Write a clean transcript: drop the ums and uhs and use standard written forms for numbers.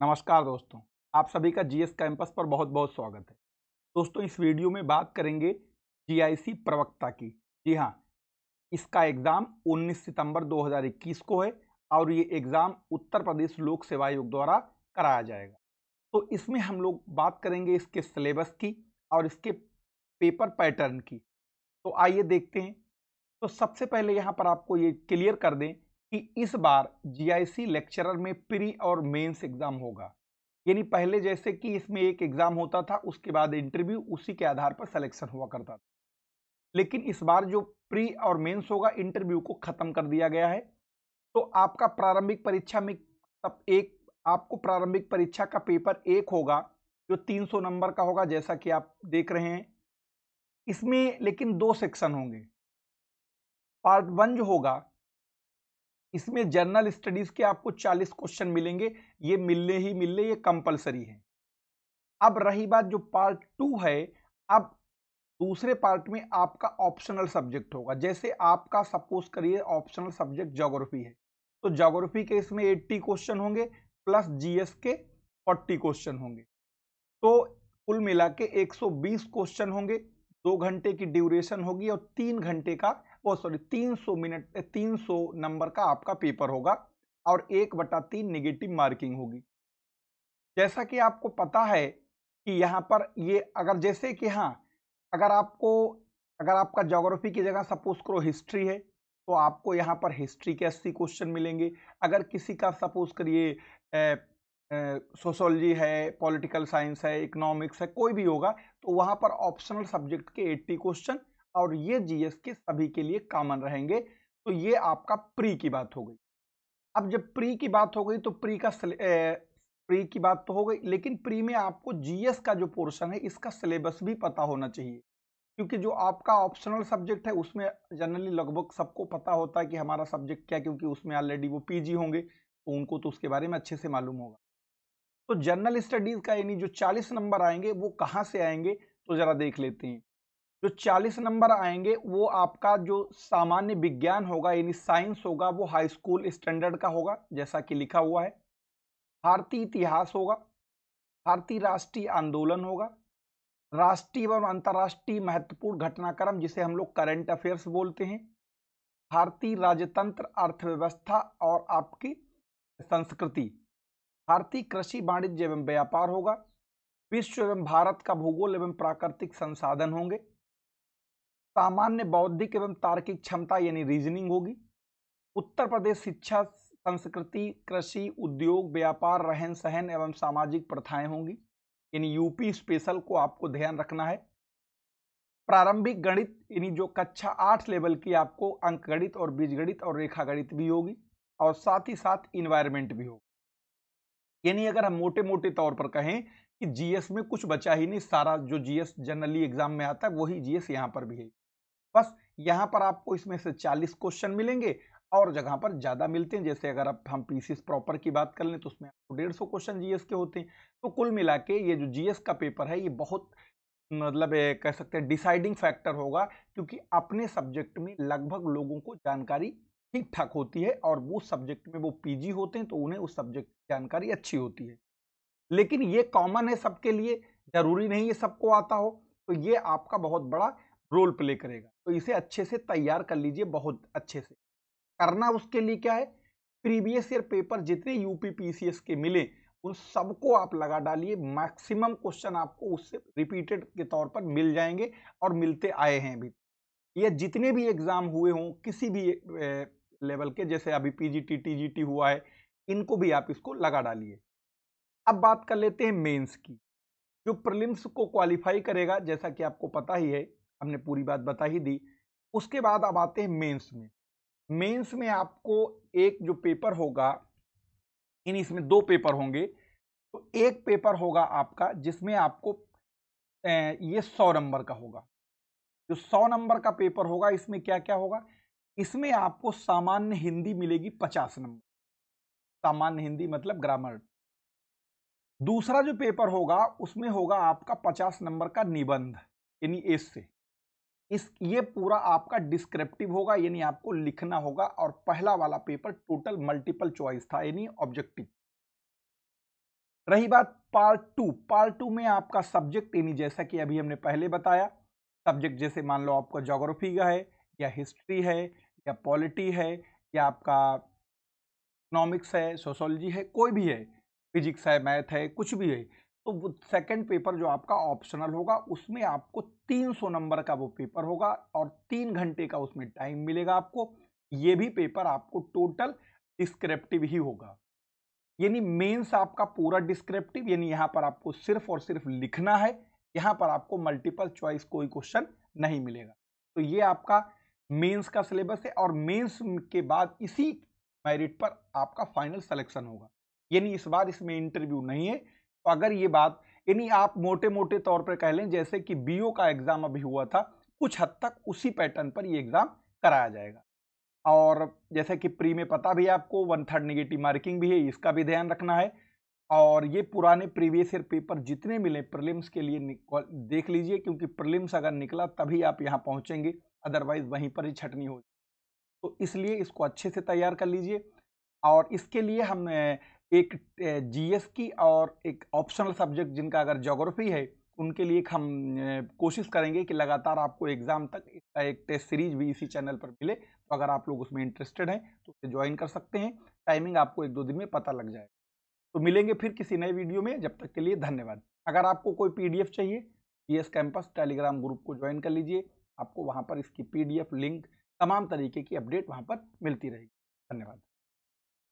नमस्कार दोस्तों, आप सभी का जीएस कैंपस पर बहुत बहुत स्वागत है। दोस्तों, इस वीडियो में बात करेंगे जीआईसी प्रवक्ता की। जी हाँ, इसका एग्ज़ाम 19 सितंबर 2021 को है और ये एग्ज़ाम उत्तर प्रदेश लोक सेवा आयोग द्वारा कराया जाएगा। तो इसमें हम लोग बात करेंगे इसके सिलेबस की और इसके पेपर पैटर्न की। तो आइए देखते हैं। तो सबसे पहले यहाँ पर आपको ये क्लियर कर दें कि इस बार जीआईसी लेक्चरर में प्री और मेंस एग्जाम होगा। यानी पहले जैसे कि इसमें एक एग्जाम होता था, उसके बाद इंटरव्यू, उसी के आधार पर सिलेक्शन हुआ करता था। लेकिन इस बार जो प्री और मेंस होगा, इंटरव्यू को खत्म कर दिया गया है। तो आपका प्रारंभिक परीक्षा में तब एक आपको प्रारंभिक परीक्षा का पेपर एक होगा, जो 300 नंबर का होगा, जैसा कि आप देख रहे हैं। इसमें लेकिन दो सेक्शन होंगे। पार्ट वन जो होगा, इसमें जनरल स्टडीज के आपको 40 क्वेश्चन मिलेंगे। ये मिलने ही मिलने, ये कंपलसरी है। अब रही बात जो पार्ट टू है, अब दूसरे पार्ट में आपका ऑप्शनल सब्जेक्ट होगा। जैसे आपका सपोज करिए ऑप्शनल सब्जेक्ट ज्योग्राफी है, तो ज्योग्राफी के इसमें 80 क्वेश्चन होंगे प्लस जीएस के 40 क्वेश्चन होंगे। तो कुल मिला के 120 क्वेश्चन होंगे। 2 घंटे की ड्यूरेशन होगी और 3 घंटे का, वो सॉरी 300 मिनट, 300 नंबर का आपका पेपर होगा और 1/3 नेगेटिव मार्किंग होगी। जैसा कि आपको पता है कि यहाँ पर ये अगर जैसे कि हाँ, अगर आपको अगर आपका ज्योग्राफी की जगह सपोज करो हिस्ट्री है, तो आपको यहाँ पर हिस्ट्री के 80 क्वेश्चन मिलेंगे। अगर किसी का सपोज करिए सोशोलॉजी है, पॉलिटिकल साइंस है, इकोनॉमिक्स है, कोई भी होगा, तो वहाँ पर ऑप्शनल सब्जेक्ट के 80 क्वेश्चन और ये जीएस के सभी के लिए कॉमन रहेंगे। तो ये आपका प्री की बात हो गई। अब जब प्री की बात हो गई तो प्री की बात तो हो गई, लेकिन प्री में आपको जीएस का जो पोर्शन है, इसका सिलेबस भी पता होना चाहिए। क्योंकि जो आपका ऑप्शनल सब्जेक्ट है, उसमें जनरली लगभग सबको पता होता है कि हमारा सब्जेक्ट क्या है, क्योंकि उसमें ऑलरेडी वो पीजी होंगे, तो उनको तो उसके बारे में अच्छे से मालूम होगा। तो जनरल स्टडीज का यानी जो 40 नंबर आएंगे, वो कहाँ से आएंगे, तो जरा देख लेते हैं। जो 40 नंबर आएंगे, वो आपका जो सामान्य विज्ञान होगा यानी साइंस होगा, वो हाई स्कूल स्टैंडर्ड का होगा, जैसा कि लिखा हुआ है। भारतीय इतिहास होगा, भारतीय राष्ट्रीय आंदोलन होगा, राष्ट्रीय एवं अंतर्राष्ट्रीय महत्वपूर्ण घटनाक्रम, जिसे हम लोग करंट अफेयर्स बोलते हैं, भारतीय राजतंत्र, अर्थव्यवस्था और आपकी संस्कृति, भारतीय कृषि, वाणिज्य एवं व्यापार होगा, विश्व एवं भारत का भूगोल एवं प्राकृतिक संसाधन होंगे, सामान्य बौद्धिक एवं तार्किक क्षमता यानी रीजनिंग होगी, उत्तर प्रदेश शिक्षा, संस्कृति, कृषि, उद्योग, व्यापार, रहन सहन एवं सामाजिक प्रथाएं होंगी, यानी यूपी स्पेशल को आपको ध्यान रखना है। प्रारंभिक गणित यानी जो कक्षा 8 लेवल की, आपको अंक गणित और बीजगणित और रेखा गणित भी होगी, और साथ ही साथ इन्वायरमेंट भी होगा। यानी अगर हम मोटे मोटे तौर पर कहें कि जीएस में कुछ बचा ही नहीं, सारा जो जीएस जनरली एग्जाम में आता है वही जीएस यहाँ पर भी है। बस यहाँ पर आपको इसमें से 40 क्वेश्चन मिलेंगे और जगह पर ज्यादा मिलते हैं। जैसे अगर आप हम पीसीएस प्रॉपर की बात कर लें, तो उसमें आपको 150 क्वेश्चन जीएस के होते हैं। तो कुल मिला के ये जो जीएस का पेपर है, ये बहुत मतलब कह सकते हैं डिसाइडिंग फैक्टर होगा, क्योंकि अपने सब्जेक्ट में लगभग लोगों को जानकारी ठीक ठाक होती है, और वो सब्जेक्ट में वो पीजी होते हैं, तो उन्हें उस सब्जेक्ट की जानकारी अच्छी होती है। लेकिन ये कॉमन है सबके लिए, जरूरी नहीं ये सबको आता हो। तो ये आपका बहुत बड़ा रोल प्ले करेगा, तो इसे अच्छे से तैयार कर लीजिए, बहुत अच्छे से करना। उसके लिए क्या है, प्रीवियस ईयर पेपर जितने यूपी पीसीएस के मिले, उन सबको आप लगा डालिए। मैक्सिमम क्वेश्चन आपको उससे रिपीटेड के तौर पर मिल जाएंगे और मिलते आए हैं अभी। ये जितने भी एग्जाम हुए हों किसी भी लेवल के, जैसे अभी पीजीटी टीजीटी हुआ है, इनको भी आप इसको लगा डालिए। अब बात कर लेते हैं मेंस की। जो प्रीलिम्स को क्वालिफाई करेगा, जैसा कि आपको पता ही है, हमने पूरी बात बता ही दी। उसके बाद अब आते हैं मेंस में। मेंस में आपको एक जो पेपर होगा, इन इसमें दो पेपर होंगे। तो एक पेपर होगा आपका जिसमें आपको ये 100 नंबर का होगा। जो 100 नंबर का पेपर होगा, इसमें क्या क्या होगा, इसमें आपको सामान्य हिंदी मिलेगी 50 नंबर। सामान्य हिंदी मतलब ग्रामर। दूसरा जो पेपर होगा, उसमें होगा आपका 50 नंबर का निबंध यानी एसे। इस ये पूरा आपका डिस्क्रिप्टिव होगा, यानी आपको लिखना होगा। और पहला वाला पेपर टोटल मल्टीपल चॉइस था, यानी ऑब्जेक्टिव। रही बात पार्ट टू में आपका सब्जेक्ट यानी जैसा कि अभी हमने पहले बताया, सब्जेक्ट जैसे मान लो आपका ज्योग्राफी का है या हिस्ट्री है या पॉलिटी है या आपका इकोनॉमिक्स है, सोशोलॉजी है, कोई भी है, फिजिक्स है, मैथ है, कुछ भी है, तो वो सेकंड पेपर जो आपका ऑप्शनल होगा उसमें आपको 300 नंबर का वो पेपर होगा और 3 घंटे का उसमें टाइम मिलेगा आपको। ये भी पेपर आपको टोटल डिस्क्रिप्टिव ही होगा, यानी मेंस आपका पूरा डिस्क्रिप्टिव, यानी यहाँ पर आपको सिर्फ और सिर्फ लिखना है, यहाँ पर आपको मल्टीपल चॉइस कोई क्वेश्चन नहीं मिलेगा। तो ये आपका मेंस का सिलेबस है और मेंस के बाद इसी मेरिट पर आपका फाइनल सिलेक्शन होगा, यानी इस बार इसमें इंटरव्यू नहीं है। तो अगर ये बात, यानी आप मोटे मोटे तौर पर कह लें जैसे कि बीओ का एग्जाम अभी हुआ था, कुछ हद तक उसी पैटर्न पर ये एग्जाम कराया जाएगा। और जैसे कि प्री में पता भी आपको 1/3 नेगेटिव मार्किंग भी है, इसका भी ध्यान रखना है। और ये पुराने प्रीवियस ईयर पेपर जितने मिले प्रीलिम्स के लिए देख लीजिए, क्योंकि प्रीलिम्स अगर निकला तभी आप यहाँ पहुंचेंगे, अदरवाइज वहीं पर ही छटनी हो। तो इसलिए इसको अच्छे से तैयार कर लीजिए। और इसके लिए हम एक जीएस की और एक ऑप्शनल सब्जेक्ट जिनका अगर ज्योग्राफी है उनके लिए हम कोशिश करेंगे कि लगातार आपको एग्जाम तक इसका एक टेस्ट सीरीज भी इसी चैनल पर मिले। तो अगर आप लोग उसमें इंटरेस्टेड हैं तो उसे ज्वाइन कर सकते हैं, टाइमिंग आपको 1-2 दिन में पता लग जाएगा। तो मिलेंगे फिर किसी नए वीडियो में, जब तक के लिए धन्यवाद। अगर आपको कोई पीडीएफ चाहिए, जीएस कैंपस टेलीग्राम ग्रुप को ज्वाइन कर लीजिए, आपको वहाँ पर इसकी पीडीएफ लिंक तमाम तरीके की अपडेट वहाँ पर मिलती रहेगी। धन्यवाद।